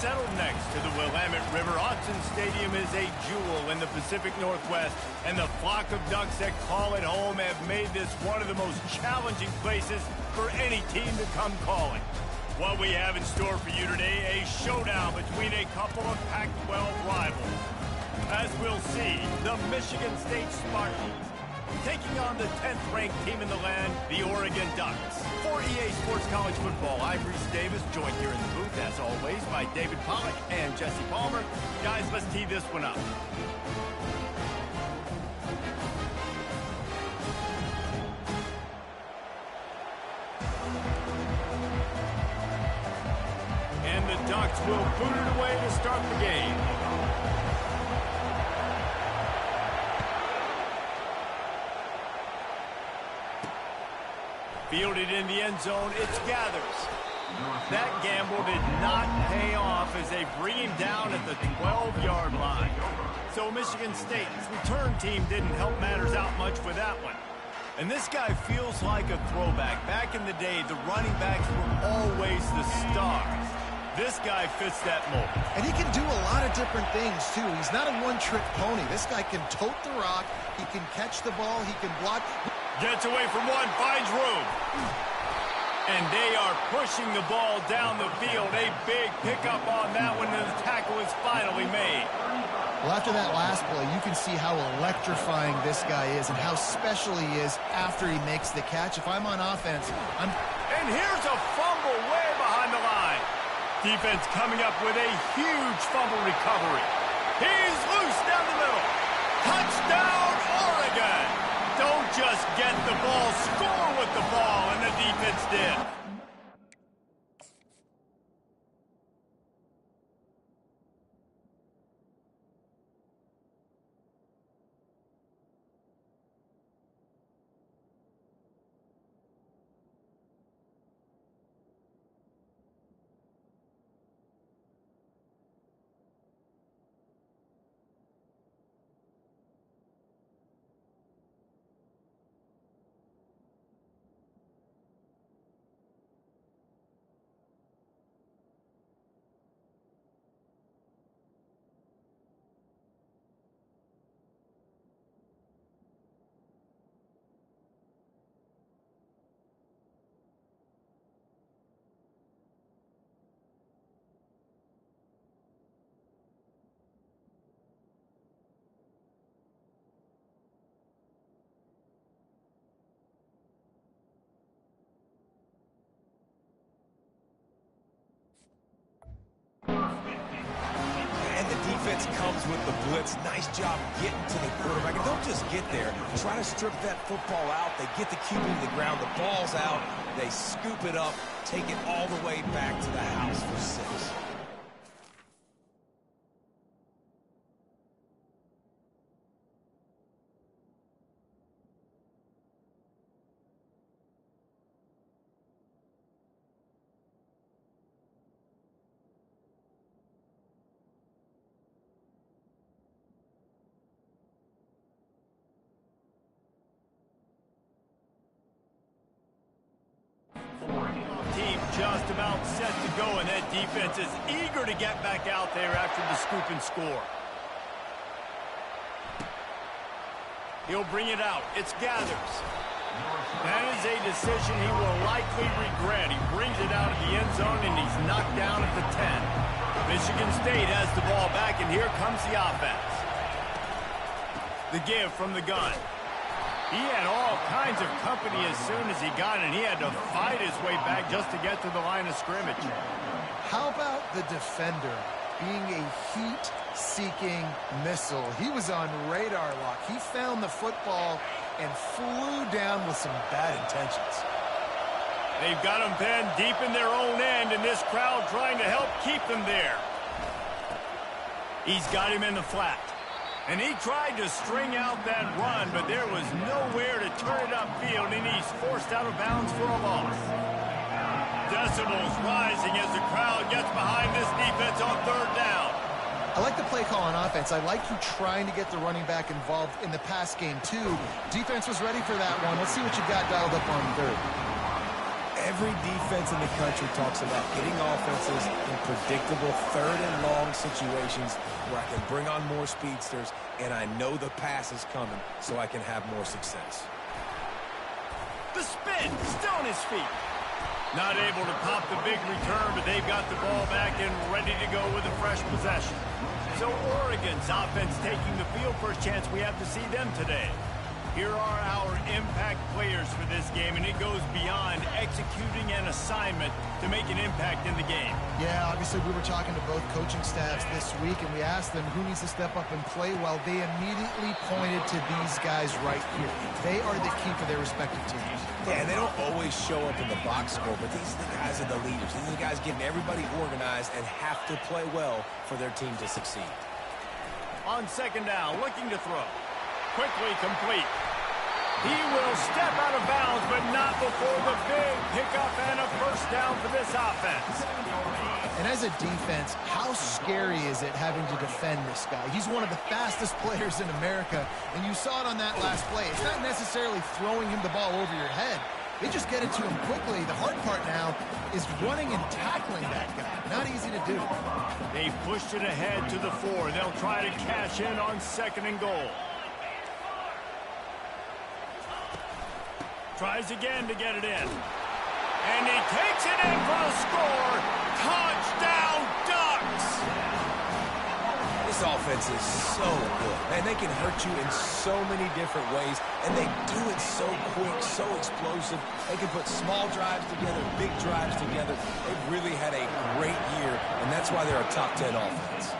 settled next to the Willamette River. Autzen Stadium is a jewel in the Pacific Northwest, and the flock of ducks that call it home have made this one of the most challenging places for any team to come calling. What we have in store for you today, a showdown between a couple of Pac-12 rivals. As we'll see, the Michigan State Spartans taking on the 10th-ranked team in the land, the Oregon Ducks. For EA Sports College Football, I'm Reese Davis, joined here in the booth, as always, by David Pollack and Jesse Palmer. Guys, let's tee this one up. And the Ducks will boot it away to start the game. Fielded in the end zone, it's Gathers. That gamble did not pay off as they bring him down at the 12-yard line. So Michigan State's return team didn't help matters out much with that one. And this guy feels like a throwback. Back in the day, the running backs were always the stars. This guy fits that mold. And he can do a lot of different things, too. He's not a one-trick pony. This guy can tote the rock, he can catch the ball, he can block. Gets away from one, finds room. And they are pushing the ball down the field. A big pickup on that one, and the tackle is finally made. Well, after that last play, you can see how electrifying this guy is and how special he is after he makes the catch. If I'm on offense, And here's a fumble way behind the line. Defense coming up with a huge fumble recovery. He's loose down the middle. Touchdown, Oregon! Don't just get the ball, score with the ball, and the defense did. Defense comes with the blitz. Nice job getting to the quarterback. And don't just get there. Try to strip that football out. They get the QB to the ground. The ball's out. They scoop it up, take it all the way back to the house for 6. Team just about set to go, and that defense is eager to get back out there after the scoop and score. He'll bring it out. It's Gathers. That is a decision he will likely regret. He brings it out of the end zone, and he's knocked down at the 10. Michigan State has the ball back, and here comes the offense. The give from the gun. He had all kinds of company as soon as he got it, and he had to fight his way back just to get to the line of scrimmage. How about the defender being a heat-seeking missile? He was on radar lock. He found the football and flew down with some bad intentions. They've got him pinned deep in their own end, and this crowd trying to help keep them there. He's got him in the flat. And he tried to string out that run, but there was nowhere to turn it upfield, and he's forced out of bounds for a loss. Decibels rising as the crowd gets behind this defense on 3rd down. I like the play call on offense. I like you trying to get the running back involved in the pass game, too. Defense was ready for that one. Let's see what you got dialed up on 3rd. Every defense in the country talks about getting offenses in predictable third and long situations where I can bring on more speedsters and I know the pass is coming so I can have more success. The spin, still on his feet. Not able to pop the big return, but they've got the ball back and ready to go with a fresh possession. So Oregon's offense taking the field. First chance we have to see them today. Here are our impact players for this game, and it goes beyond executing an assignment to make an impact in the game. Yeah, obviously we were talking to both coaching staffs this week, and we asked them who needs to step up and play well. They immediately pointed to these guys right here. They are the key for their respective teams. Yeah, they don't always show up in the box score, but these are the guys are the leaders. These are the guys getting everybody organized and have to play well for their team to succeed. On second down, looking to throw. Quickly complete. He will step out of bounds, but not before the big pickup and a first down for this offense. And as a defense, how scary is it having to defend this guy? He's one of the fastest players in America, and you saw it on that last play. It's not necessarily throwing him the ball over your head. They just get it to him quickly. The hard part now is running and tackling that guy. Not easy to do. They pushed it ahead to the 4. They'll try to cash in on second and goal. Tries again to get it in. And he takes it in for the score. Touchdown, Ducks! This offense is so good. Man, they can hurt you in so many different ways, and they do it so quick, so explosive. They can put small drives together, big drives together. They've really had a great year, and that's why they're a top 10 offense.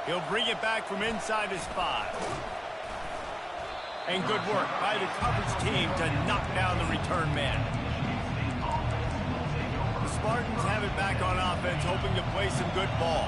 He'll bring it back from inside his 5. And good work by the coverage team to knock down the return man. The Spartans have it back on offense, hoping to play some good ball.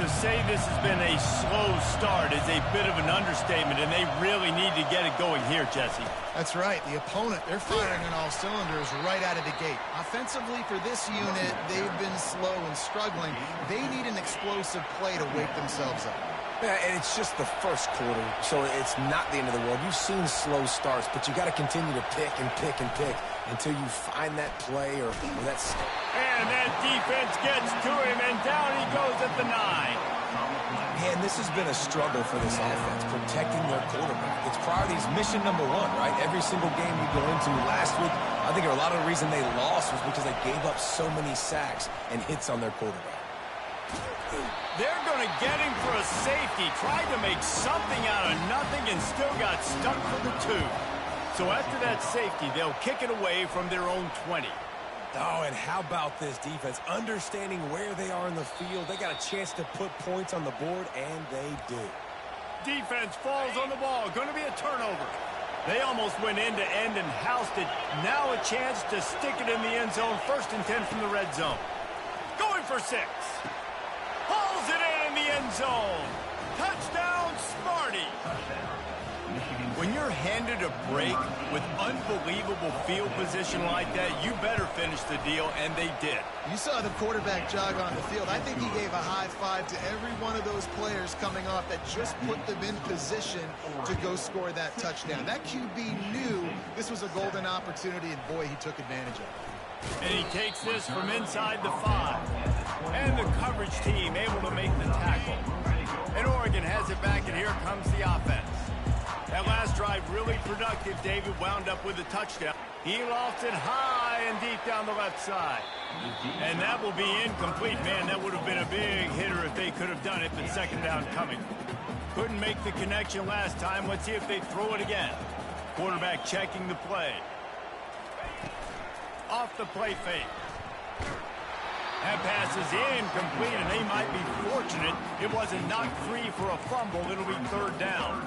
To say this has been a slow start is a bit of an understatement, and they really need to get it going here, Jesse. That's right. The opponent, they're firing on all cylinders right out of the gate. Offensively, for this unit, they've been slow and struggling. They need an explosive play to wake themselves up. Yeah, and it's just the first quarter, so it's not the end of the world. You've seen slow starts, but you got to continue to pick and pick and pick until you find that play or that start. And that defense gets to him, and down he goes at the 9. Man, this has been a struggle for this offense, protecting their quarterback. It's priorities mission number 1, right? Every single game you go into last week, I think a lot of the reason they lost was because they gave up so many sacks and hits on their quarterback. They're going to get him for a safety. Tried to make something out of nothing and still got stuck for the 2. So after that safety, they'll kick it away from their own 20. Oh, and how about this defense? Understanding where they are in the field. They got a chance to put points on the board, and they do. Defense falls on the ball. Going to be a turnover. They almost went end-to-end and housed it. Now a chance to stick it in the end zone. 1st and 10 from the red zone. Going for 6. Hauls it in the end zone. Touchdown, Sparty. When you're handed a break with unbelievable field position like that, you better finish the deal, and they did. You saw the quarterback jog on the field. I think he gave a high five to every one of those players coming off that just put them in position to go score that touchdown. That QB knew this was a golden opportunity, and boy, he took advantage of it. And he takes this from inside the 5. And the coverage team able to make the tackle. And Oregon has it back, and here comes the offense. That last drive really productive. David wound up with a touchdown. He lofts it high and deep down the left side. And that will be incomplete. Man, that would have been a big hitter if they could have done it, but second down coming. Couldn't make the connection last time. Let's see if they throw it again. Quarterback checking the play. Off the play fake. That pass is incomplete, and they might be fortunate it wasn't knocked free for a fumble. It'll be 3rd down.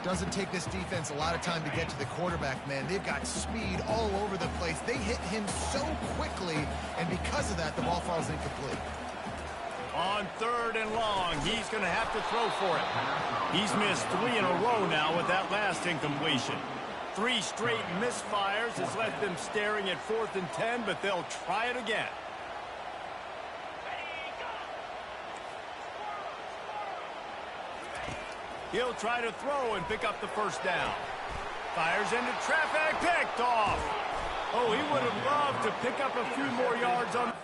Doesn't take this defense a lot of time to get to the quarterback, man. They've got speed all over the place. They hit him so quickly, and because of that, the ball falls incomplete. On 3rd and long, he's going to have to throw for it. He's missed 3 in a row now with that last incompletion. 3 straight misfires has left them staring at 4th and 10, but they'll try it again. He'll try to throw and pick up the first down. Fires into traffic, picked off. Oh, he would have loved to pick up a few more yards on...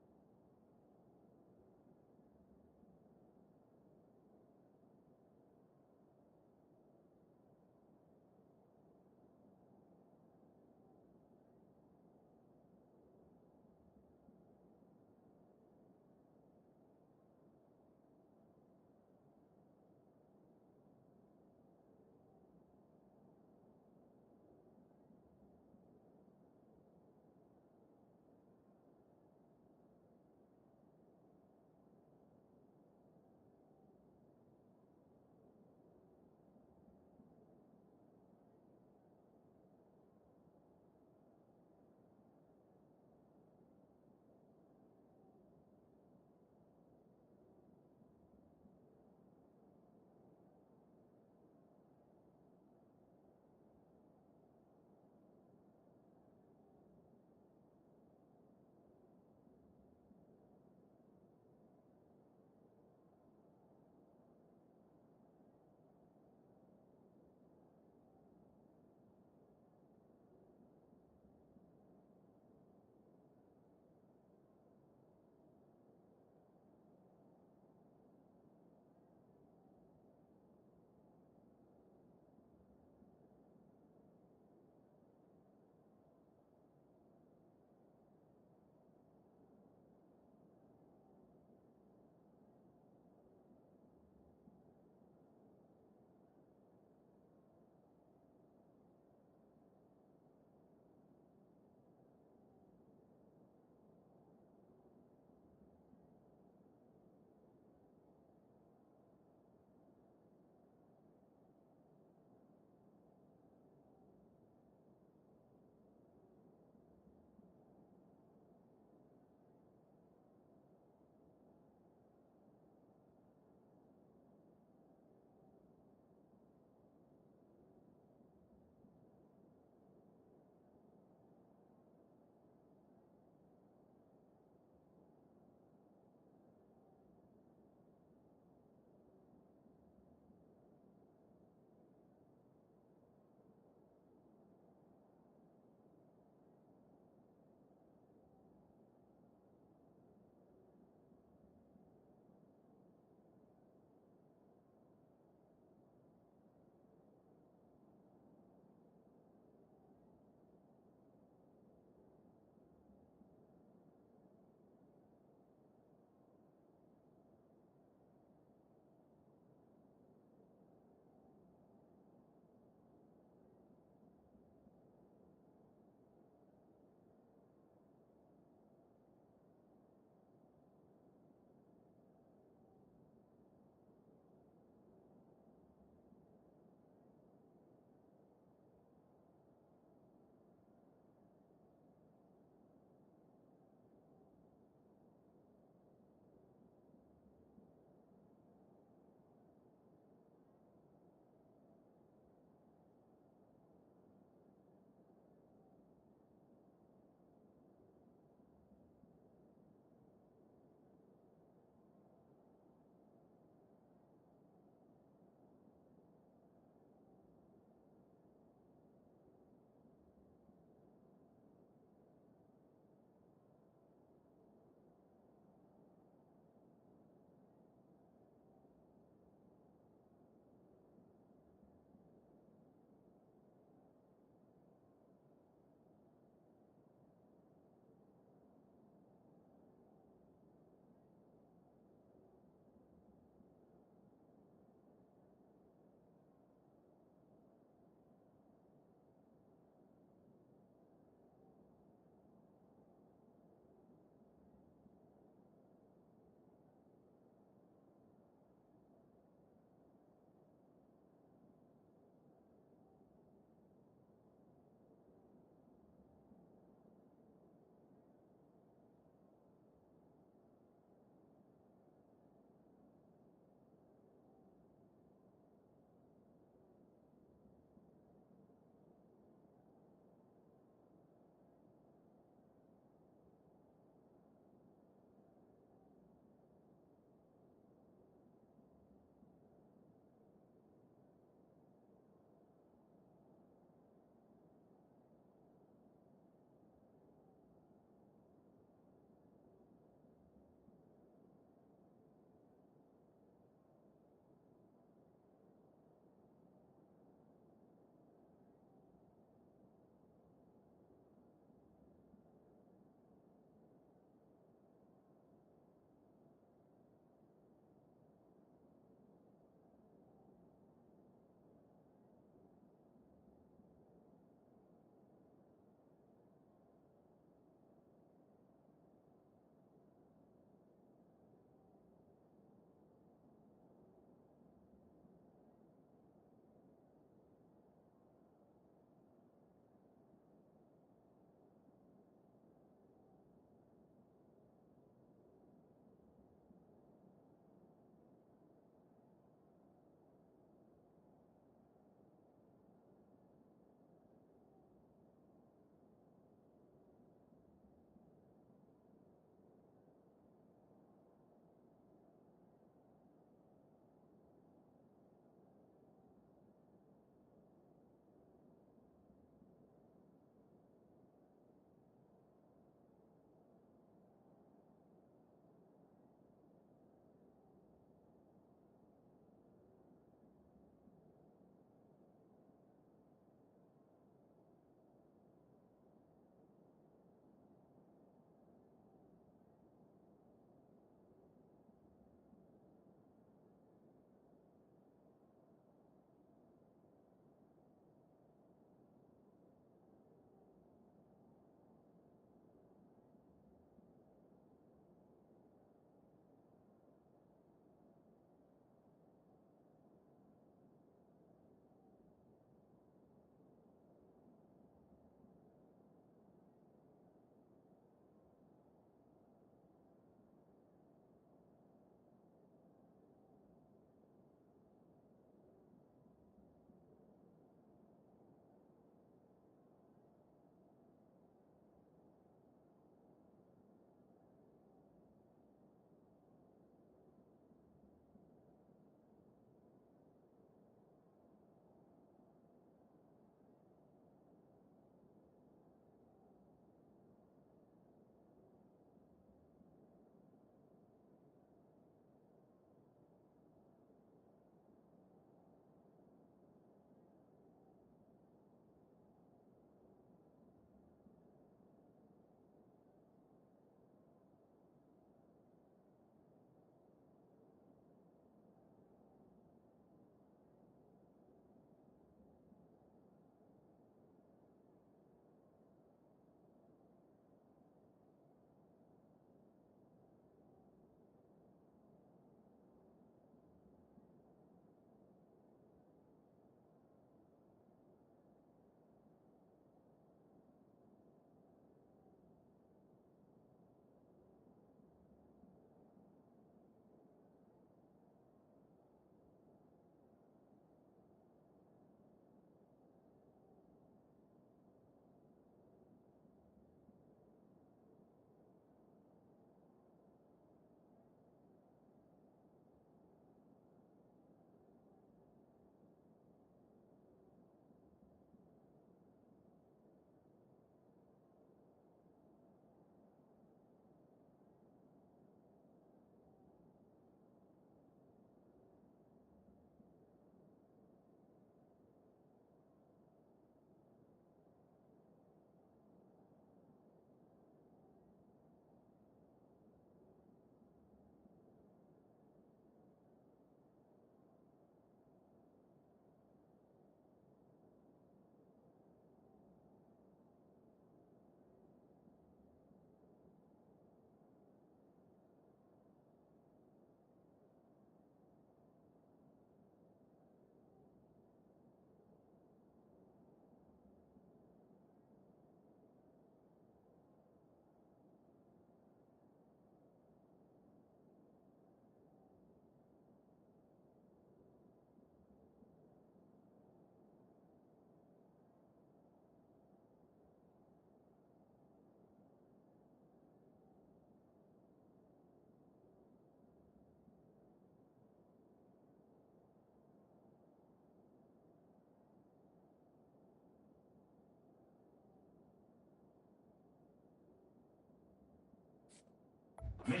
They've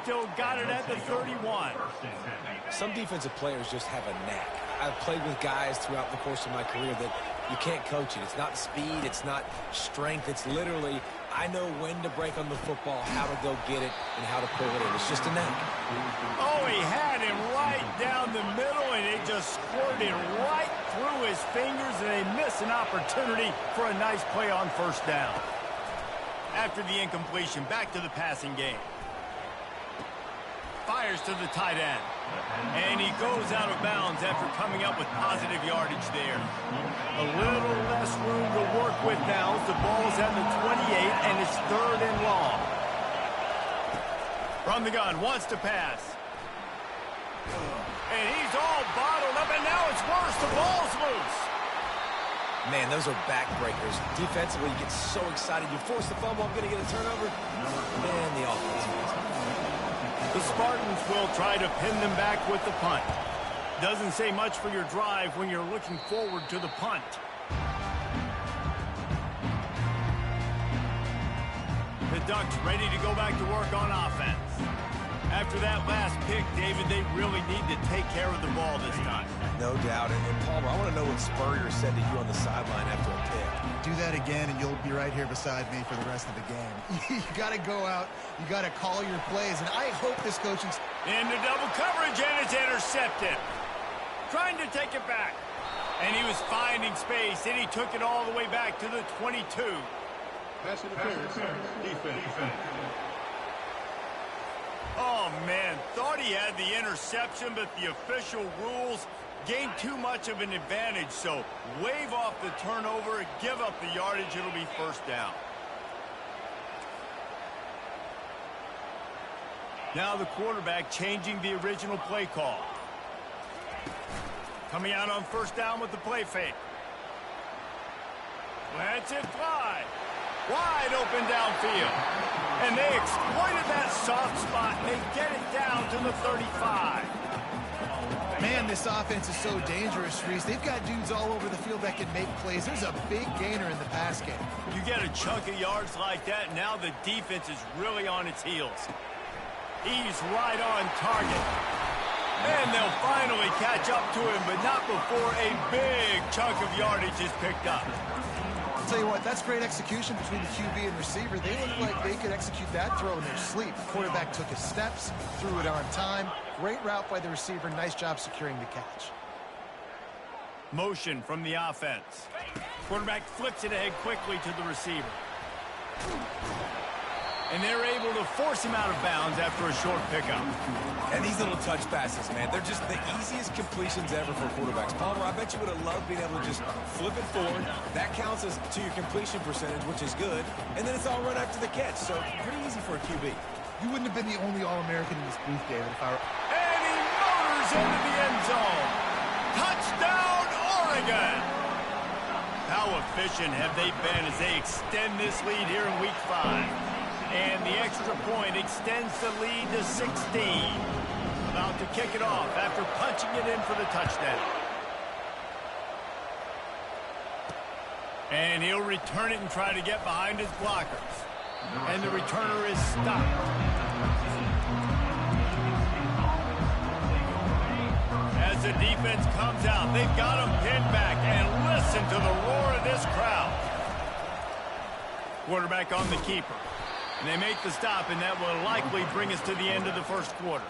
still got it at the 31. Some defensive players just have a knack. I've played with guys throughout the course of my career that you can't coach it. It's not speed, it's not strength. It's literally, I know when to break on the football, how to go get it, and how to pull it in. It's just a knack. Oh, he had him right down the middle, and it just squirted right through his fingers, and they miss an opportunity for a nice play on first down. After the incompletion, back to the passing game. Fires to the tight end. And he goes out of bounds after coming up with positive yardage there. A little less room to work with now. The ball's at the 28, and it's 3rd and long. From the gun, wants to pass. And he's all bottled up, and now it's worse. The ball's loose. Man, those are backbreakers. Defensively, you get so excited. You force the fumble, I'm going to get a turnover. And the offense. The Spartans will try to pin them back with the punt. Doesn't say much for your drive when you're looking forward to the punt. The Ducks ready to go back to work on offense. After that last pick, David, they really need to take care of the ball this time. No doubt. And Palmer, I want to know what Spurrier said to you on the sideline after a pick. Do that again, and you'll be right here beside me for the rest of the game. You got to go out. You got to call your plays, and I hope this coaching... Into double coverage, and it's intercepted. Trying to take it back. And he was finding space, and he took it all the way back to the 22. Pass interference. Defense. Oh, man, thought he had the interception, but the official rules gained too much of an advantage, so wave off the turnover, give up the yardage, it'll be first down. Now the quarterback changing the original play call. Coming out on first down with the play fake. Lets it fly. Wide open downfield. And they exploited that soft spot. They get it down to the 35. Man, this offense is so dangerous, Reese. They've got dudes all over the field that can make plays. There's a big gainer in the pass game. You get a chunk of yards like that, now the defense is really on its heels. He's right on target. And they'll finally catch up to him, but not before a big chunk of yardage is picked up. I'll tell you what, that's great execution between the QB and receiver. They look like they could execute that throw in their sleep. The quarterback took his steps, threw it on time. Great route by the receiver. Nice job securing the catch. Motion from the offense. Quarterback flips it ahead quickly to the receiver. And they're able to force him out of bounds after a short pickup. And these little touch passes, man, they're just the easiest completions ever for quarterbacks. Palmer, I bet you would have loved being able to just flip it forward. That counts as to your completion percentage, which is good. And then it's all run after the catch, so pretty easy for a QB. You wouldn't have been the only All-American in this booth, David, if I were... And he motors into the end zone. Touchdown, Oregon! How efficient have they been as they extend this lead here in Week 5? And the extra point extends the lead to 16. About to kick it off after punching it in for the touchdown. And he'll return it and try to get behind his blockers. And the returner is stopped. As the defense comes out, they've got him pinned back. And listen to the roar of this crowd. Quarterback on the keeper. And they make the stop, and that will likely bring us to the end of the first quarter.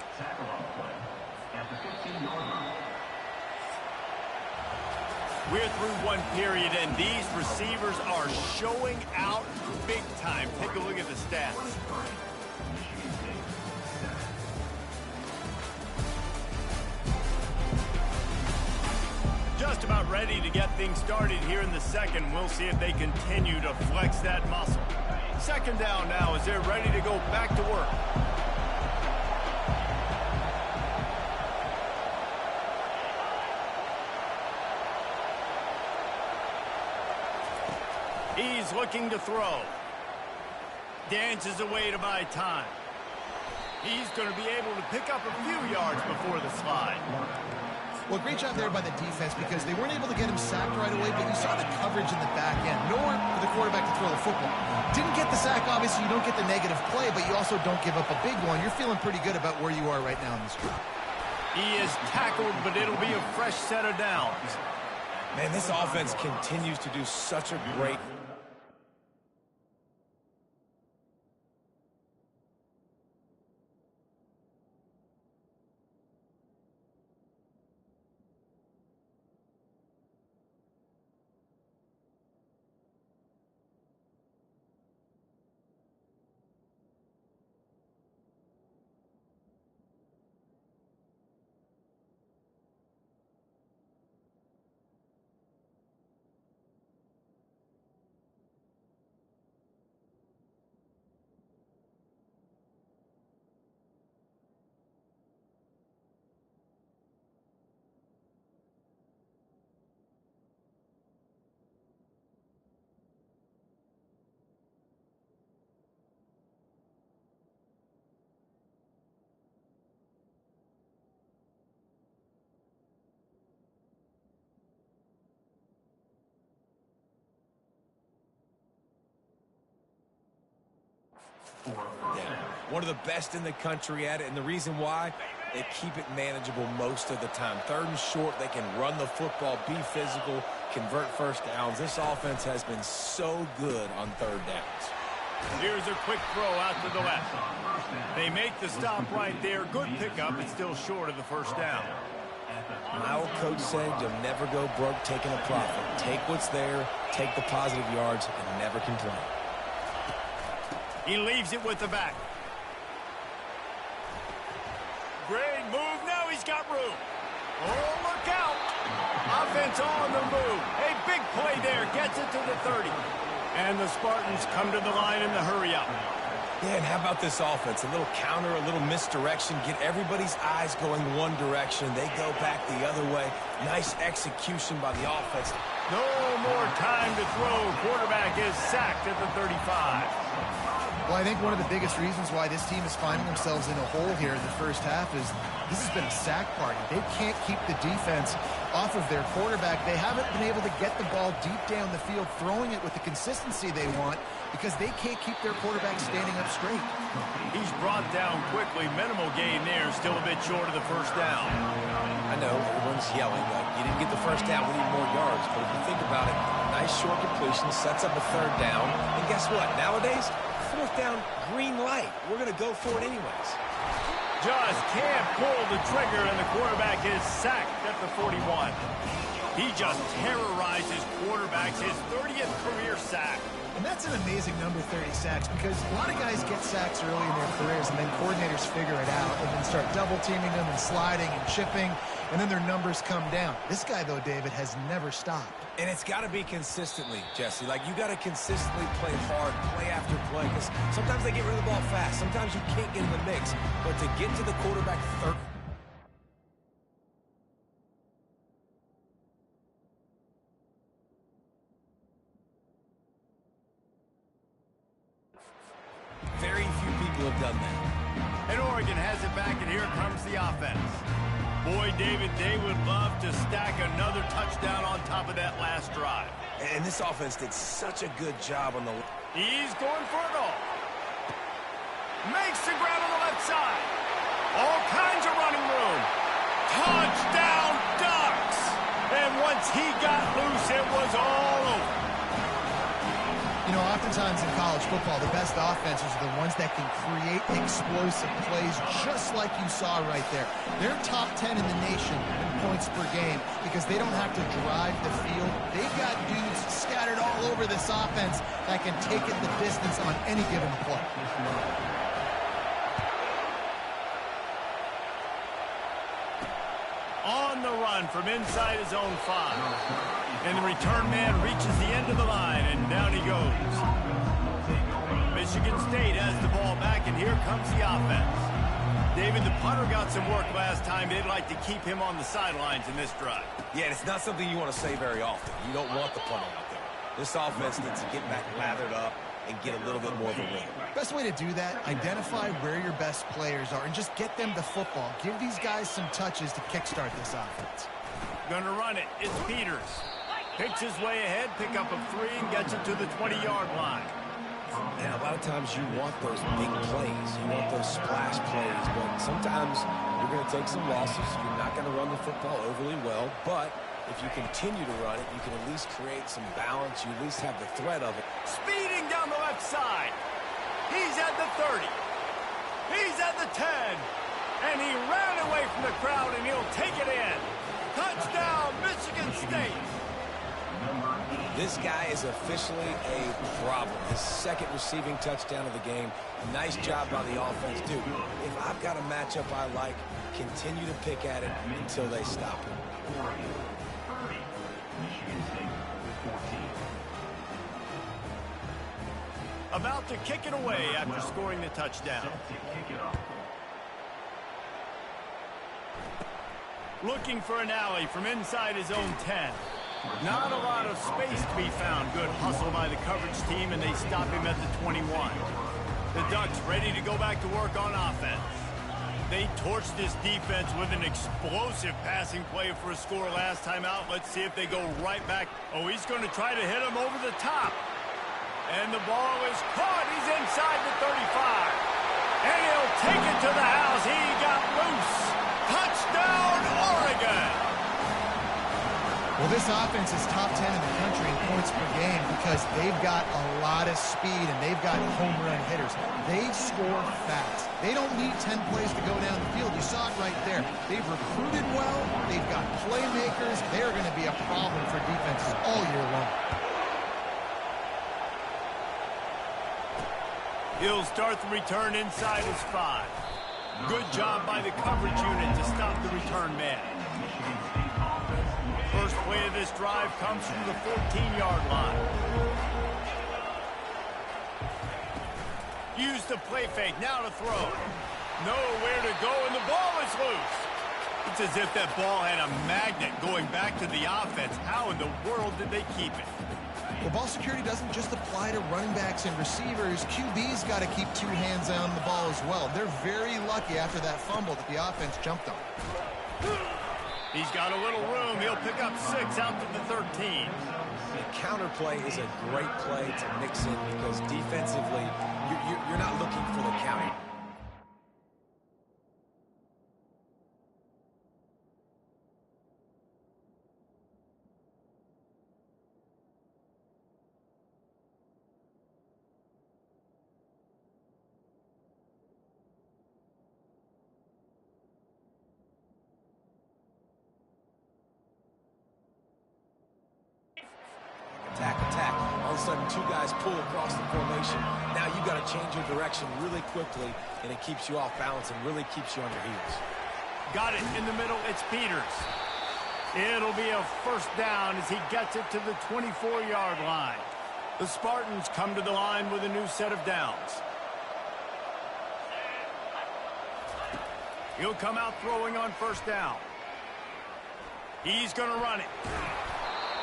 We're through one period, and these receivers are showing out big time. Take a look at the stats. Just about ready to get things started here in the second. We'll see if they continue to flex that muscle. Second down now as they're ready to go back to work. He's looking to throw. Dances away to buy time. He's going to be able to pick up a few yards before the slide. Well, great job there by the defense because they weren't able to get him sacked right away, but you saw the coverage in the back end. Nowhere for the quarterback to throw the football. Didn't get the sack, obviously. You don't get the negative play, but you also don't give up a big one. You're feeling pretty good about where you are right now in this drive. He is tackled, but it'll be a fresh set of downs. Man, this offense continues to do such a great... Yeah, one of the best in the country at it, and the reason why, they keep it manageable most of the time. 3rd and short, they can run the football, be physical, convert first downs. This offense has been so good on 3rd downs. Here's a quick throw out to the left. They make the stop right there. Good pickup, but still short of the first down. My old coach said you'll never go broke taking a profit. Take what's there, take the positive yards, and never complain. He leaves it with the back. Great move. Now he's got room. Oh, look out. Offense on the move. A big play there. Gets it to the 30. And the Spartans come to the line in the hurry up. Yeah, and how about this offense? A little counter, a little misdirection. Get everybody's eyes going one direction. They go back the other way. Nice execution by the offense. No more time to throw. Quarterback is sacked at the 35. Well, I think one of the biggest reasons why this team is finding themselves in a hole here in the first half is this has been a sack party. They can't keep the defense off of their quarterback. They haven't been able to get the ball deep down the field, throwing it with the consistency they want because they can't keep their quarterback standing up straight. He's brought down quickly. Minimal gain there. Still a bit short of the first down. I know, everyone's yelling, like, you didn't get the first down, we need more yards. But if you think about it, nice short completion, sets up a 3rd down. And guess what? Nowadays, 4th down, green light. We're going to go for it anyways. Just can't pull the trigger, and the quarterback is sacked at the 41. He just terrorizes quarterbacks, his 30th career sack. And that's an amazing number, 30 sacks, because a lot of guys get sacks early in their careers, and then coordinators figure it out and then start double-teaming them and sliding and chipping, and then their numbers come down. This guy, though, David, has never stopped. And it's got to be consistently, Jesse. Like, you got to consistently play hard, play after play, because sometimes they get rid of the ball fast. Sometimes you can't get in the mix. But to get to the quarterback third... Very few people have done that. And Oregon has it back, and here comes the offense. Boy, David, they would love to stack another touchdown on top of that last drive. And this offense did such a good job on the... He's going for it all. Makes the grab on the left side. All kinds of running room. Touchdown, Ducks! And once he got loose, it was all over. You know, oftentimes in college football, the best offenses are the ones that can create explosive plays just like you saw right there. They're top 10 in the nation in points per game because they don't have to drive the field. They've got dudes scattered all over this offense that can take it the distance on any given play. On the run from inside his own 5. And the return man reaches the end of the line, and down he goes. Michigan State has the ball back, and here comes the offense. David, the punter got some work last time. They'd like to keep him on the sidelines in this drive. Yeah, it's not something you want to say very often. You don't want the punter out there. This offense needs to get back lathered up and get a little bit more of a win. Best way to do that, identify where your best players are and just get them the football. Give these guys some touches to kickstart this offense. Gonna run it. It's Peters. Picks his way ahead, pick up a 3, and gets it to the 20-yard line. And a lot of times you want those big plays. You want those splash plays. But sometimes you're going to take some losses. You're not going to run the football overly well. But if you continue to run it, you can at least create some balance. You at least have the threat of it. Speeding down the left side. He's at the 30. He's at the 10. And he ran away from the crowd, and he'll take it in. Touchdown, Michigan State. This guy is officially a problem. His second receiving touchdown of the game. Nice job by the offense, dude. If I've got a matchup I like, continue to pick at it until they stop him. About to kick it away after scoring the touchdown. Looking for an alley from inside his own 10. Not a lot of space to be found. Good hustle by the coverage team, and they stop him at the 21. The Ducks ready to go back to work on offense. They torched this defense with an explosive passing play for a score last time out. Let's see if they go right back. Oh, he's going to try to hit him over the top. And the ball is caught. He's inside the 35. And he'll take it to the house. He got loose. Touchdown, Oregon. Well, this offense is top 10 in the country in points per game because they've got a lot of speed and they've got home run hitters. They score fast. They don't need 10 plays to go down the field. You saw it right there. They've recruited well. They've got playmakers. They're going to be a problem for defenses all year long. He'll start the return inside his 5. Good job by the coverage unit to stop the return man. First play of this drive comes from the 14-yard line. Use the play fake, now to throw. Nowhere to go, and the ball is loose. It's as if that ball had a magnet going back to the offense. How in the world did they keep it? Well, ball security doesn't just apply to running backs and receivers. QB's got to keep 2 hands on the ball as well. They're very lucky after that fumble that the offense jumped on. He's got a little room. He'll pick up 6 out to the 13. The counter play is a great play to mix in because defensively, you're not looking for the counter. Attack. All of a sudden, 2 guys pull across the formation. Now you've got to change your direction really quickly, and it keeps you off balance and really keeps you on your heels. Got it in the middle. It's Peters. It'll be a first down as he gets it to the 24-yard line. The Spartans come to the line with a new set of downs. He'll come out throwing on first down. He's going to run it.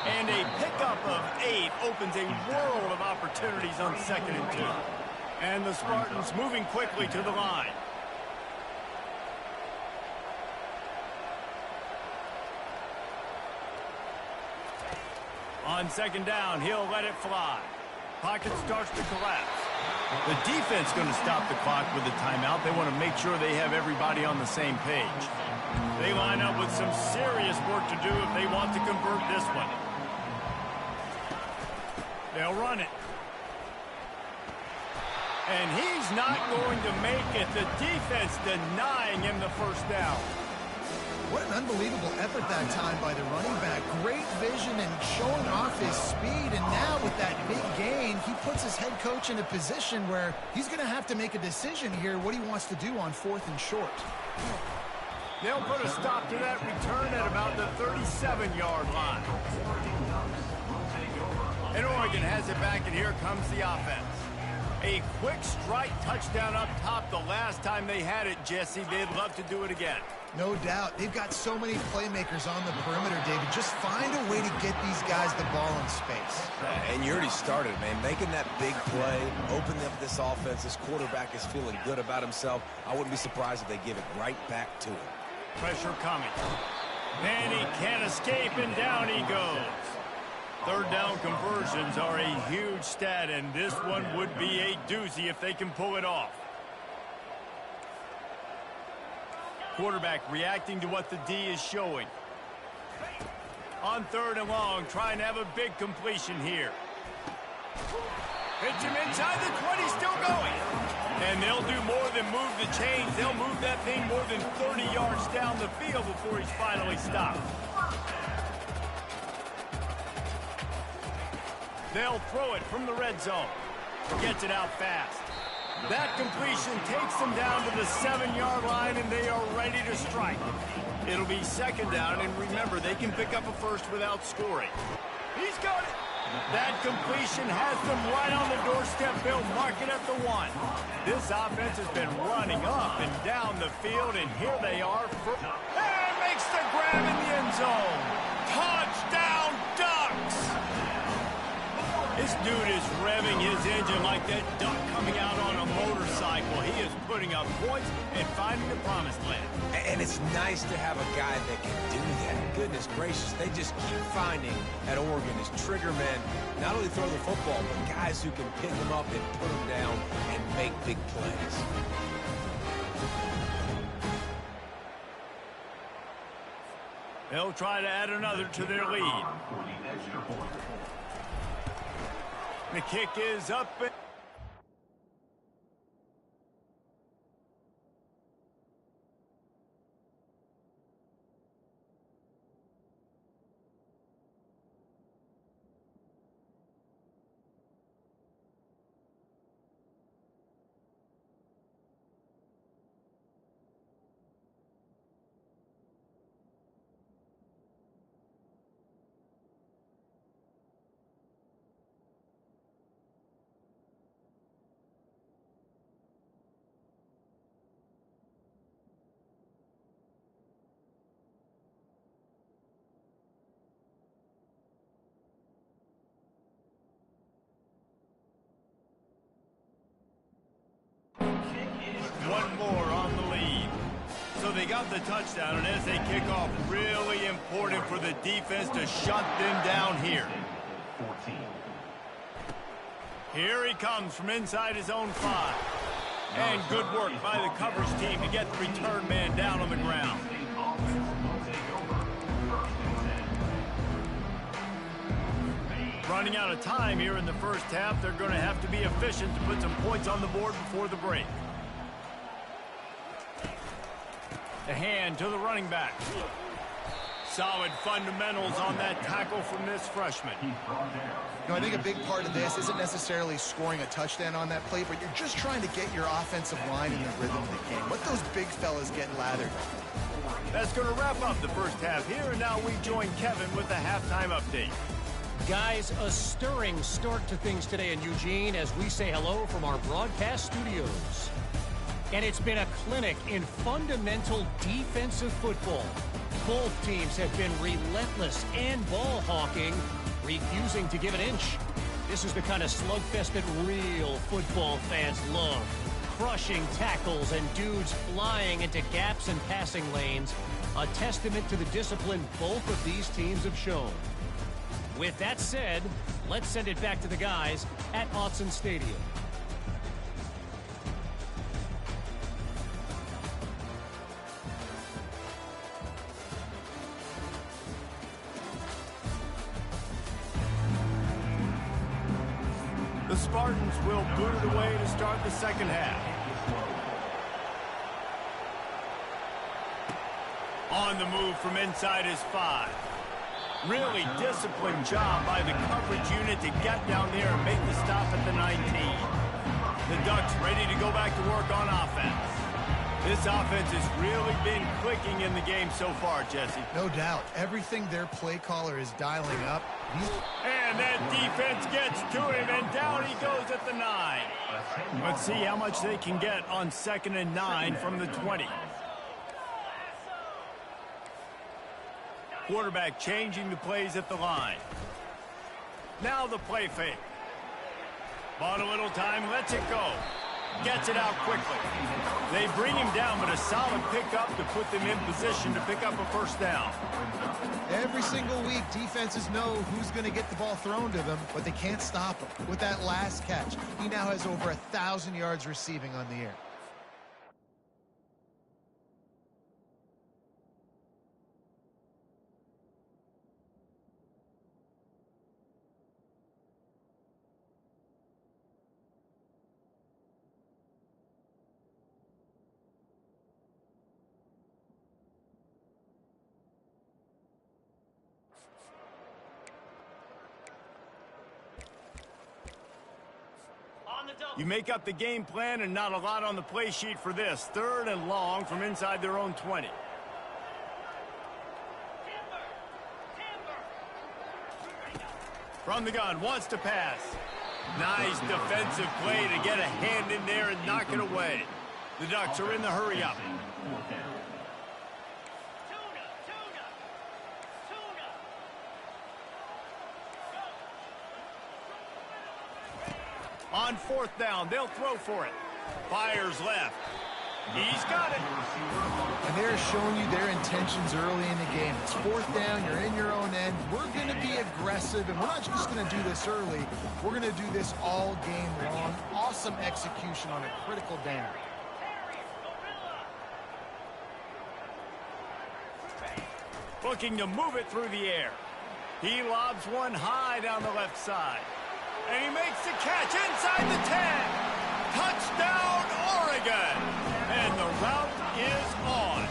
And a pickup of 8 opens a world of opportunities on 2nd and 2. And the Spartans moving quickly to the line. On 2nd down, he'll let it fly. Pocket starts to collapse. The defense going to stop the clock with a timeout. They want to make sure they have everybody on the same page. They line up with some serious work to do if they want to convert this one. They'll run it. And he's not going to make it. The defense denying him the first down. What an unbelievable effort that time by the running back. Great vision and showing off his speed. And now with that big gain, he puts his head coach in a position where he's going to have to make a decision here what he wants to do on 4th and short. They'll put a stop to that return at about the 37-yard line. And Oregon has it back, and here comes the offense. A quick strike touchdown up top the last time they had it, Jesse. They'd love to do it again. No doubt. They've got so many playmakers on the perimeter, David. Just find a way to get these guys the ball in space. And you already started, man. Making that big play, opening up this offense. This quarterback is feeling good about himself. I wouldn't be surprised if they give it right back to him. Pressure coming. And he can't escape, and down he goes. Third down conversions are a huge stat, and this one would be a doozy if they can pull it off. Quarterback reacting to what the D is showing. On third and long, trying to have a big completion here. Pitch him inside the 20, still going. And they'll do more than move the chains. They'll move that thing more than 30 yards down the field before he's finally stopped. They'll throw it from the red zone. Gets it out fast. That completion takes them down to the 7-yard line, and they are ready to strike. It'll be second down, and remember, they can pick up a first without scoring. He's got it. That completion has them right on the doorstep. They'll mark it at the 1. This offense has been running up and down the field, and here they are. And makes the grab in the end zone. Touchdown, Ducks! This dude is revving his engine like that duck coming out on a motorcycle. He is putting up points and finding the promised land. And it's nice to have a guy that can do that. Goodness gracious, they just keep finding at Oregon as trigger men, not only throw the football, but guys who can pick them up and put them down and make big plays. They'll try to add another to their lead. The kick is up. One more on the lead. So they got the touchdown, and as they kick off, really important for the defense to shut them down here. Here he comes from inside his own 5. And good work by the coverage team to get the return man down on the ground. Running out of time here in the first half. They're going to have to be efficient to put some points on the board before the break. The hand to the running back. Solid fundamentals on that tackle from this freshman. You know, I think a big part of this isn't necessarily scoring a touchdown on that play, but you're just trying to get your offensive line in the rhythm of the game. Let those big fellas get lathered. That's going to wrap up the first half here, and now we join Kevin with the halftime update. Guys, a stirring start to things today in Eugene as we say hello from our broadcast studios. And it's been a clinic in fundamental defensive football. Both teams have been relentless and ball hawking, refusing to give an inch. This is the kind of slugfest that real football fans love. Crushing tackles and dudes flying into gaps and passing lanes. A testament to the discipline both of these teams have shown. With that said, let's send it back to the guys at Autzen Stadium. The Spartans will boot it away to start the second half. On the move from inside his 5. Really disciplined job by the coverage unit to get down there and make the stop at the 19. The Ducks ready to go back to work on offense. This offense has really been clicking in the game so far, Jesse. No doubt. Everything their play caller is dialing up. And that defense gets to him, and down he goes at the 9. Let's see how much they can get on 2nd and 9 from the 20. Quarterback changing the plays at the line. Now the play fake. Bought a little time, lets it go. Gets it out quickly. They bring him down, but a solid pickup to put them in position to pick up a first down. Every single week, defenses know who's going to get the ball thrown to them, but they can't stop him. With that last catch, he now has over 1,000 yards receiving on the air. You make up the game plan and not a lot on the play sheet for this. 3rd and long from inside their own 20. From the gun, wants to pass. Nice defensive play to get a hand in there and knock it away. The Ducks are in the hurry-up. On 4th down, they'll throw for it. Fires left. He's got it. And they're showing you their intentions early in the game. It's 4th down, you're in your own end. We're going to be aggressive, and we're not just going to do this early. We're going to do this all game long. Awesome execution on a critical down. Looking to move it through the air. He lobs one high down the left side. And he makes the catch inside the 10. Touchdown, Oregon. And the route is on.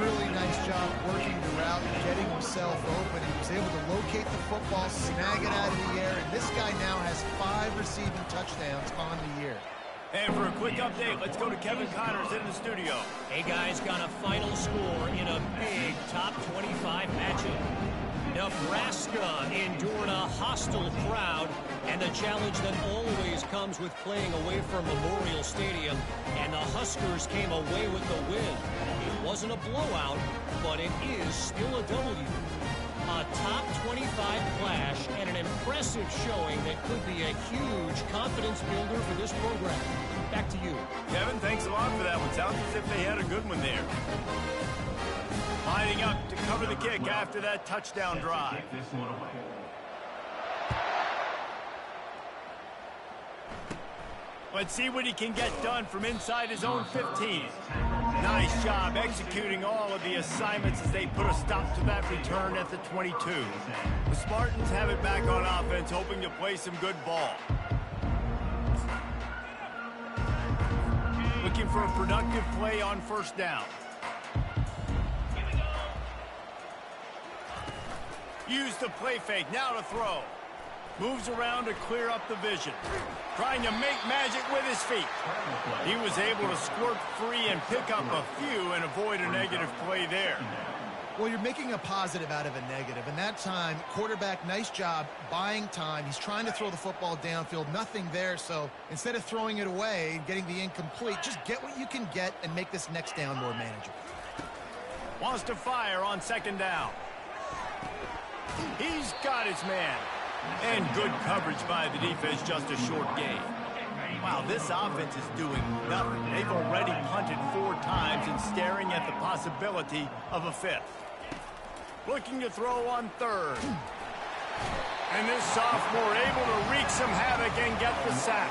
Really nice job working the route and getting himself open. He was able to locate the football, snag it out of the air, and this guy now has 5 receiving touchdowns on the year. And for a quick update, let's go to Kevin Connors in the studio. Hey, guys, got a final score in a big top 25 matchup. Nebraska endured a hostile crowd and the challenge that always comes with playing away from Memorial Stadium, and the Huskers came away with the win. It wasn't a blowout, but it is still a W. A top 25 clash and an impressive showing that could be a huge confidence builder for this program. Back to you. Kevin, thanks a lot for that one. Sounds as if they had a good one there. Lining up to cover the kick after that touchdown drive. Let's see what he can get done from inside his own 15. Nice job executing all of the assignments as they put a stop to that return at the 22. The Spartans have it back on offense, hoping to play some good ball. Looking for a productive play on 1st down. Use the play fake, now to throw. Moves around to clear up the vision. Trying to make magic with his feet. He was able to squirt free and pick up a few and avoid a negative play there. Well, you're making a positive out of a negative, and that time, quarterback, nice job buying time. He's trying to throw the football downfield, nothing there, so instead of throwing it away and getting the incomplete, just get what you can get and make this next down more manageable. Wants to fire on 2nd down. He's got his man. And good coverage by the defense, just a short gain. Wow, this offense is doing nothing. They've already punted 4 times and staring at the possibility of a 5th. Looking to throw on 3rd. And this sophomore able to wreak some havoc and get the sack.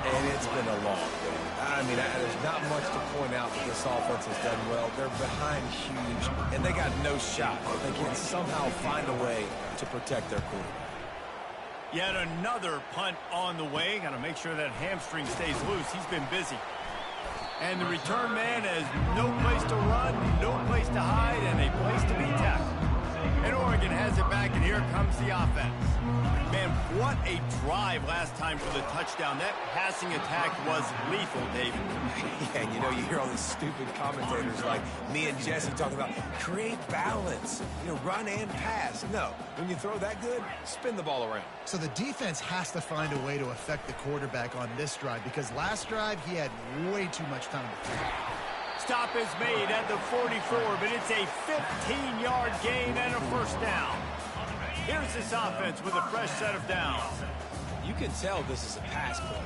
And it's been a long day. I mean, there's not much to point out that this offense has done well. They're behind huge, and they got no shot. But they can somehow find a way to protect their quarterback. Yet another punt on the way. Got to make sure that hamstring stays loose. He's been busy. And the return man has no place to run, no place to hide, and a place to be tackled. And Oregon has it back, and here comes the offense. Man, what a drive last time for the touchdown. That passing attack was lethal, David. Yeah, and you know, you hear all these stupid commentators like me and Jesse talking about create balance, you know, run and pass. No, when you throw that good, spin the ball around. So the defense has to find a way to affect the quarterback on this drive, because last drive he had way too much time to throw. Stop is made at the 44, but it's a 15-yard gain and a 1st down. Here's this offense with a fresh set of downs. You can tell this is a pass play.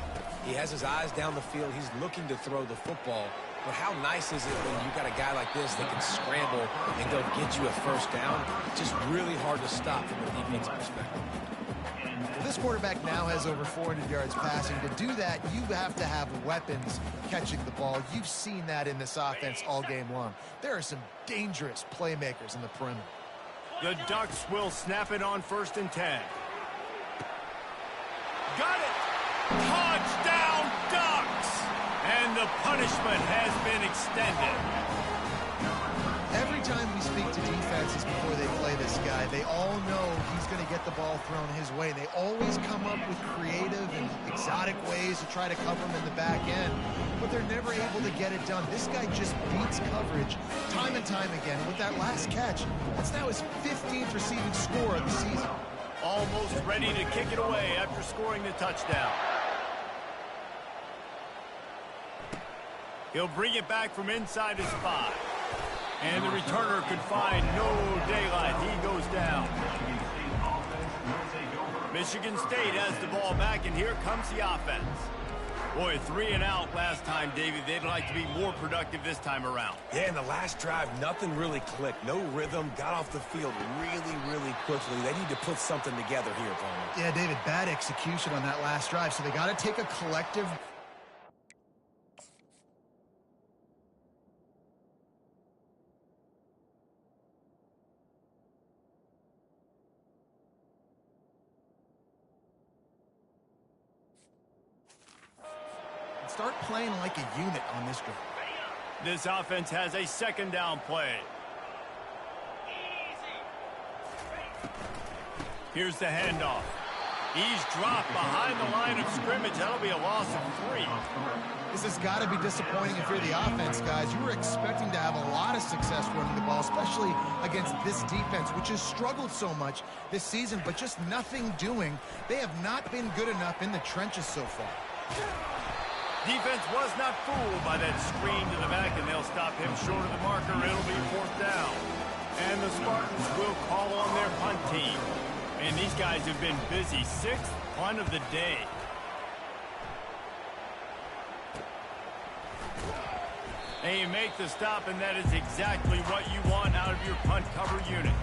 He has his eyes down the field. He's looking to throw the football. But how nice is it when you got a guy like this that can scramble and go get you a first down? Just really hard to stop from a defensive perspective. This quarterback now has over 400 yards passing. To do that, you have to have weapons catching the ball. You've seen that in this offense all game long. There are some dangerous playmakers in the perimeter. The Ducks will snap it on 1st and 10. Got it! Touchdown, Ducks! And the punishment has been extended. Every time we speak to defenses before they play this guy, they all know he's going to get the ball thrown his way. They always come up with creative and exotic ways to try to cover him in the back end, but they're never able to get it done. This guy just beats coverage time and time again. With that last catch, that's now his 15th receiving score of the season. Almost ready to kick it away after scoring the touchdown. He'll bring it back from inside his 5. And the returner could find no daylight. He goes down. Michigan State has the ball back, and here comes the offense. Boy, 3 and out last time, David. They'd like to be more productive this time around. Yeah, in the last drive, nothing really clicked. No rhythm. Got off the field really, really quickly. They need to put something together here, Palmer. Yeah, David, bad execution on that last drive, so they got to take a collective... Start playing like a unit on this drive. This offense has a 2nd down play. Here's the handoff. He's dropped behind the line of scrimmage. That'll be a loss of 3. This has got to be disappointing if you're the offense, guys. You were expecting to have a lot of success running the ball, especially against this defense, which has struggled so much this season, but just nothing doing. They have not been good enough in the trenches so far. Defense was not fooled by that screen to the back, and they'll stop him short of the marker. It'll be 4th down. And the Spartans will call on their punt team. And these guys have been busy. 6th punt of the day. They make the stop, and that is exactly what you want out of your punt cover unit.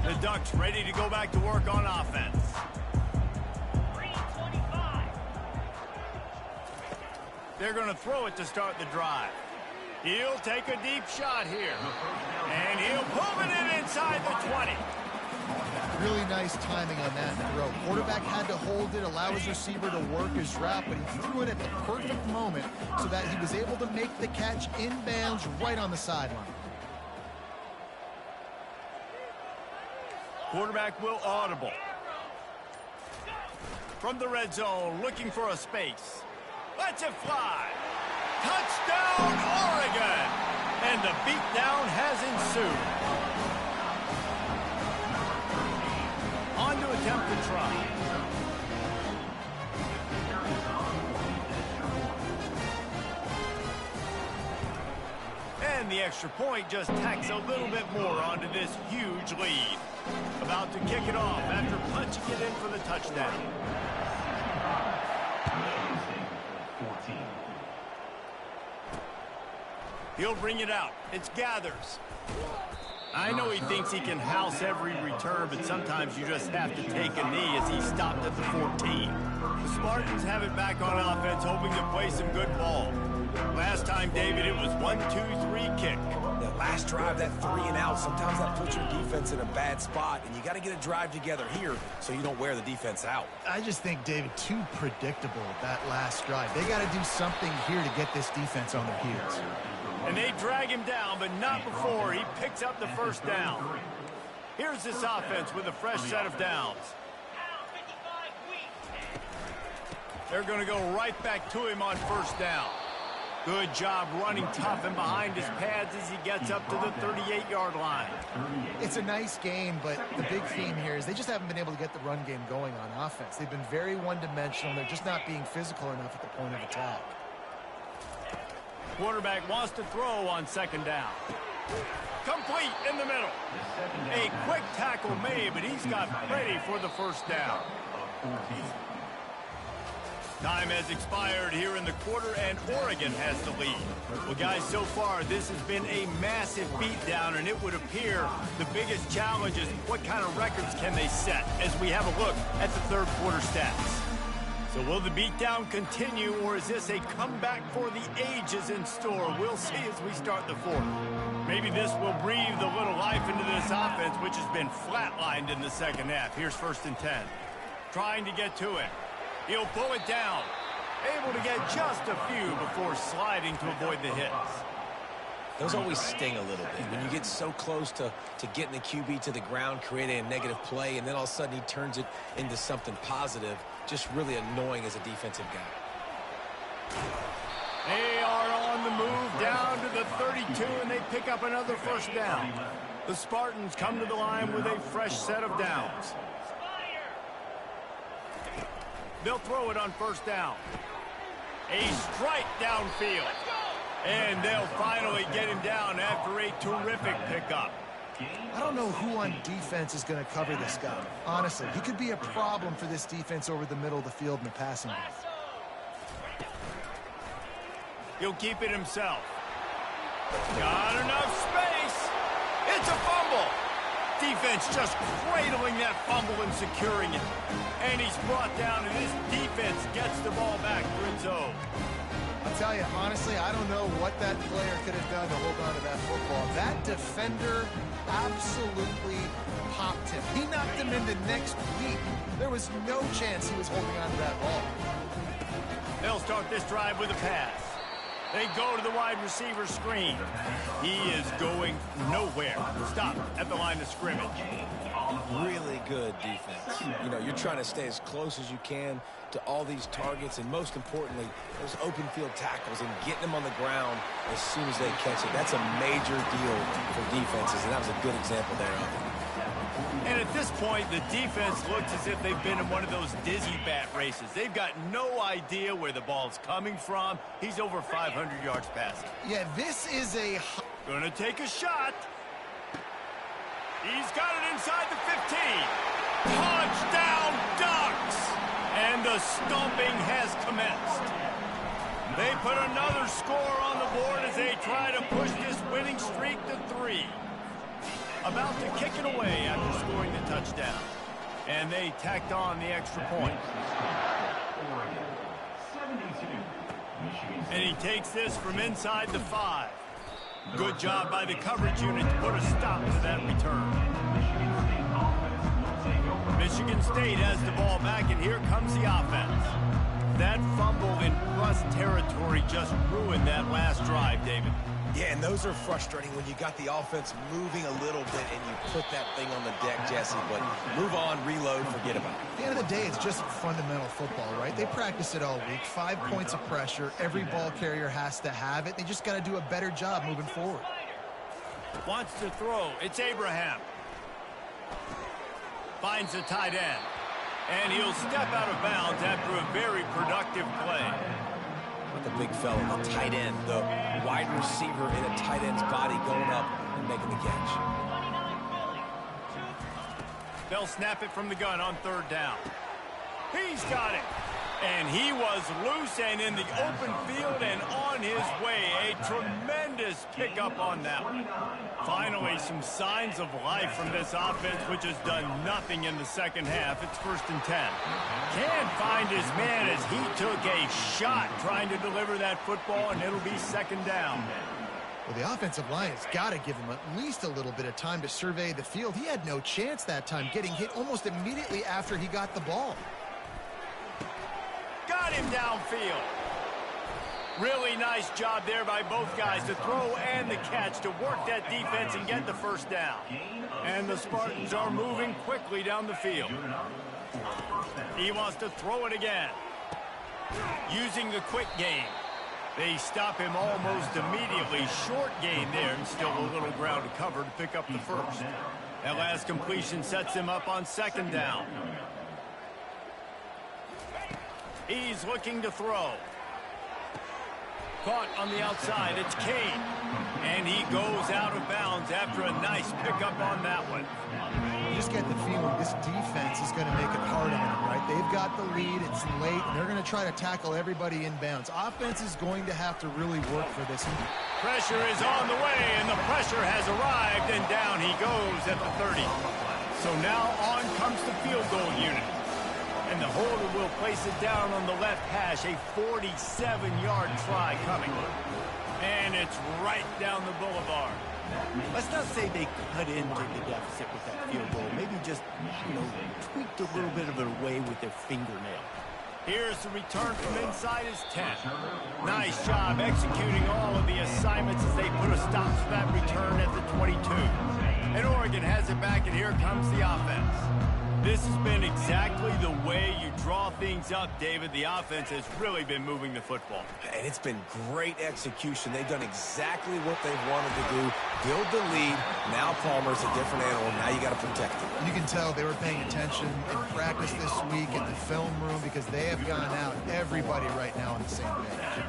The Ducks ready to go back to work on offense. They're going to throw it to start the drive. He'll take a deep shot here. And he'll move it in inside the 20. Really nice timing on that throw. Quarterback had to hold it, allow his receiver to work his route, but he threw it at the perfect moment so that he was able to make the catch inbounds right on the sideline. Quarterback will audible. From the red zone, looking for a space. Lets it fly. Touchdown, Oregon! And the beatdown has ensued. On to attempt the try. And the extra point just tacks a little bit more onto this huge lead. About to kick it off after punching it in for the touchdown. He'll bring it out. It's Gathers. I know he thinks he can house every return, but sometimes you just have to take a knee as he stopped at the 14. The Spartans have it back on offense, hoping to play some good ball. Last time, David, it was 1-2-3 kick. That last drive, that 3 and out, sometimes that puts your defense in a bad spot, and you got to get a drive together here so you don't wear the defense out. I just think, David, too predictable that last drive. They got to do something here to get this defense on their heels. And they drag him down, but not before he picks up the first down. Here's this offense with a fresh set of downs. They're going to go right back to him on first down. Good job running tough and behind his pads as he gets up to the 38-yard line. It's a nice game, but the big theme here is they just haven't been able to get the run game going on offense. They've been very one-dimensional. They're just not being physical enough at the point of attack. Quarterback wants to throw on second down. Complete in the middle. A quick tackle made, but he's got ready for the first down. Time has expired here in the quarter, and Oregon has the lead. Well, guys, so far, this has been a massive beatdown, and it would appear the biggest challenge is what kind of records can they set as we have a look at the third quarter stats. So will the beatdown continue, or is this a comeback for the ages in store? We'll see as we start the fourth. Maybe this will breathe a little life into this offense, which has been flatlined in the second half. Here's 1st and 10. Trying to get to it. He'll pull it down. Able to get just a few before sliding to avoid the hits. Those always sting a little bit. When you get so close to getting the QB to the ground, creating a negative play, and then all of a sudden he turns it into something positive, just really annoying as a defensive guy. They are on the move down to the 32, and they pick up another 1st down. The Spartans come to the line with a fresh set of downs. They'll throw it on 1st down. A strike downfield. And they'll finally get him down after a terrific pickup. I don't know who on defense is going to cover this guy. Honestly, he could be a problem for this defense over the middle of the field in the passing game. He'll keep it himself. Got enough space. It's a fumble. Defense just cradling that fumble and securing it. And he's brought down, and his defense gets the ball back for its own. I'll tell you, honestly, I don't know what that player could have done to hold on to that football. That defender absolutely popped him. He knocked him into next week. There was no chance he was holding on to that ball. They'll start this drive with a pass. They go to the wide receiver screen. He is going nowhere. Stop at the line of scrimmage. Really good defense. You know, you're trying to stay as close as you can to all these targets, and most importantly, those open field tackles and getting them on the ground as soon as they catch it. That's a major deal for defenses, and that was a good example there of it. And at this point, the defense looks as if they've been in one of those dizzy bat races. They've got no idea where the ball's coming from. He's over 500 yards passing. Yeah, this is a... Gonna take a shot. He's got it inside the 15. Touchdown, Ducks! And the stomping has commenced. They put another score on the board as they try to push this winning streak to 3. About to kick it away after scoring the touchdown. And they tacked on the extra point. And he takes this from inside the 5. Good job by the coverage unit to put a stop to that return. Michigan State has the ball back, and here comes the offense. That fumble in Russ territory just ruined that last drive, David. Yeah, and those are frustrating when you got the offense moving a little bit and you put that thing on the deck, Jesse. But move on, reload, forget about it. At the end of the day, it's just fundamental football, right? They practice it all week. 5 points of pressure. Every ball carrier has to have it. They just got to do a better job moving forward. Wants to throw. It's Abraham. Finds the tight end. And he'll step out of bounds after a very productive play. The big fella, the tight end, the wide receiver in a tight end's body going up and making the catch. They'll snap it from the gun on 3rd down. He's got it. And he was loose and in the open field and on his way. A tremendous pickup on that one. Finally, some signs of life from this offense, which has done nothing in the second half. It's 1st and 10. Can't find his man as he took a shot trying to deliver that football, and it'll be 2nd down. Well, the offensive line has got to give him at least a little bit of time to survey the field. He had no chance that time, getting hit almost immediately after he got the ball. Got him downfield. Really nice job there by both guys, the throw and the catch, to work that defense and get the 1st down. And the Spartans are moving quickly down the field. He wants to throw it again. Using the quick game. They stop him almost immediately. Short gain there, and still a little ground to cover to pick up the 1st. That last completion sets him up on 2nd down. He's looking to throw. Caught on the outside. It's Kane. And he goes out of bounds after a nice pickup on that one. You just get the feeling this defense is going to make it hard on them, right? They've got the lead, it's late, and they're going to try to tackle everybody in bounds. Offense is going to have to really work for this. Pressure is on the way, and the pressure has arrived, and down he goes at the 30. So now on comes the field goal unit. And the holder will place it down on the left hash, a 47-yard try coming. And it's right down the boulevard. Let's not say they cut into the deficit with that field goal. Maybe just, tweaked a little bit of it away with their fingernail. Here's the return from inside his 10. Nice job executing all of the assignments as they put a stop to that return at the 22. And Oregon has it back, and here comes the offense. This has been exactly the way you draw things up, David. The offense has really been moving the football. And it's been great execution. They've done exactly what they've wanted to do. Build the lead. Now Palmer's a different animal. Now you got to protect him. You can tell they were paying attention in practice this week in the film room because they have gone out, everybody right now on the same page.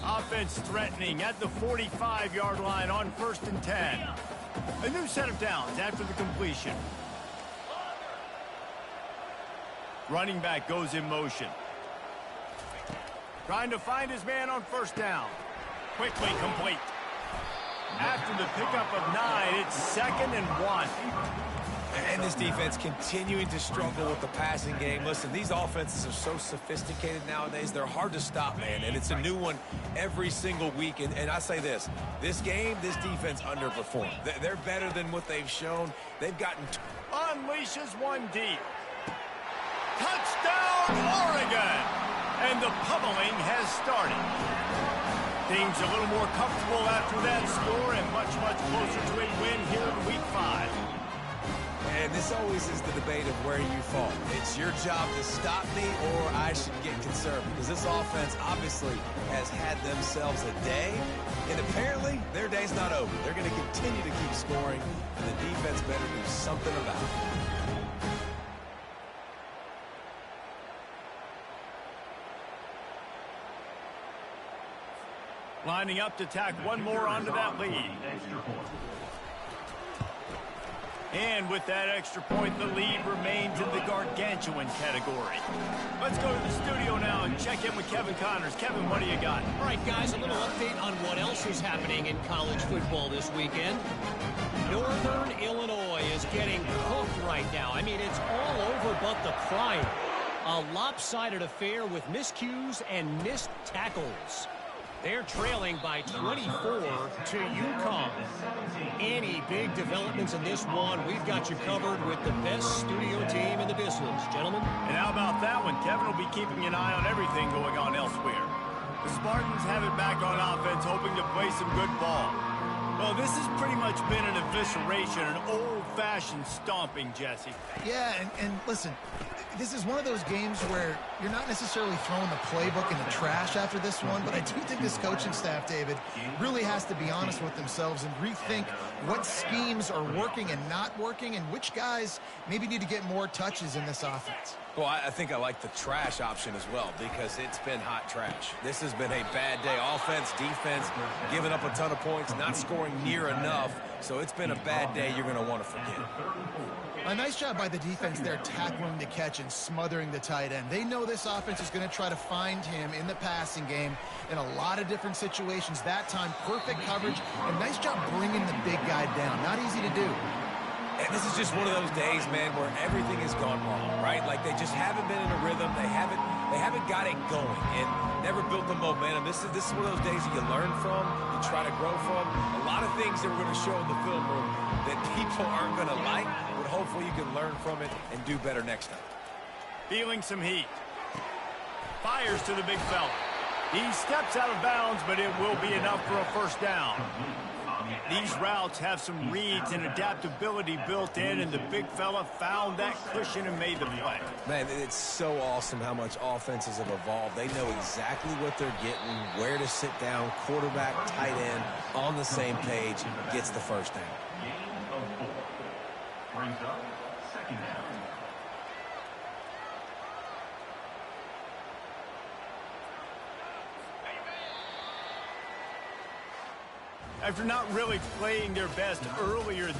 Offense threatening at the 45-yard line on 1st and 10. A new set of downs after the completion. Running back goes in motion. Trying to find his man on 1st down. Quickly complete. After the pickup of 9, it's 2nd and 1. And this defense continuing to struggle with the passing game. Listen, these offenses are so sophisticated nowadays. They're hard to stop, man. And it's a new one every single week. And I say this game, this defense underperformed. They're better than what they've shown. They've gotten... Unleashes one deep. Touchdown, Oregon! And the pummeling has started. Things a little more comfortable after that score and much, much closer to a win here in Week 5. And this always is the debate of where you fall. It's your job to stop me or I should get conservative. Because this offense obviously has had themselves a day. And apparently, their day's not over. They're going to continue to keep scoring. And the defense better do something about it. Lining up to tack one more onto that lead. And with that extra point, the lead remains in the gargantuan category. Let's go to the studio now and check in with Kevin Connors. Kevin, what do you got? All right, guys, a little update on what else is happening in college football this weekend. Northern Illinois is getting cooked right now. I mean, it's all over but the crying. A lopsided affair with miscues and missed tackles. They're trailing by 24 to UConn. Any big developments in this one, we've got you covered with the best studio team in the business, gentlemen. And how about that one? Kevin will be keeping an eye on everything going on elsewhere. The Spartans have it back on offense, hoping to play some good ball. Well, this has pretty much been an evisceration, an old-fashioned stomping, Jesse. Yeah, and listen, this is one of those games where you're not necessarily throwing the playbook in the trash after this one, but I do think this coaching staff, David, really has to be honest with themselves and rethink what schemes are working and not working and which guys maybe need to get more touches in this offense. Well, I think I like the trash option as well because it's been hot trash. This has been a bad day. Offense, defense, giving up a ton of points, not scoring near enough. So it's been a bad day you're going to want to forget. A nice job by the defense there tackling the catch and smothering the tight end. They know this offense is going to try to find him in the passing game in a lot of different situations. That time, perfect coverage and nice job bringing the big guy down. Not easy to do. And this is just one of those days, man, where everything has gone wrong, right? Like they just haven't been in a rhythm. They haven't got it going and never built the momentum. This is one of those days that you learn from, you try to grow from. A lot of things that we're going to show in the film room that people aren't going to like, but hopefully you can learn from it and do better next time. Feeling some heat. Fires to the big fella. He steps out of bounds, but it will be enough for a 1st down. These routes have some reads and adaptability built in, and the big fella found that cushion and made the play. Man, it's so awesome how much offenses have evolved. They know exactly what they're getting, where to sit down, quarterback, tight end, on the same page, gets the 1st down. Brings up 2nd down. after not really playing their best earlier this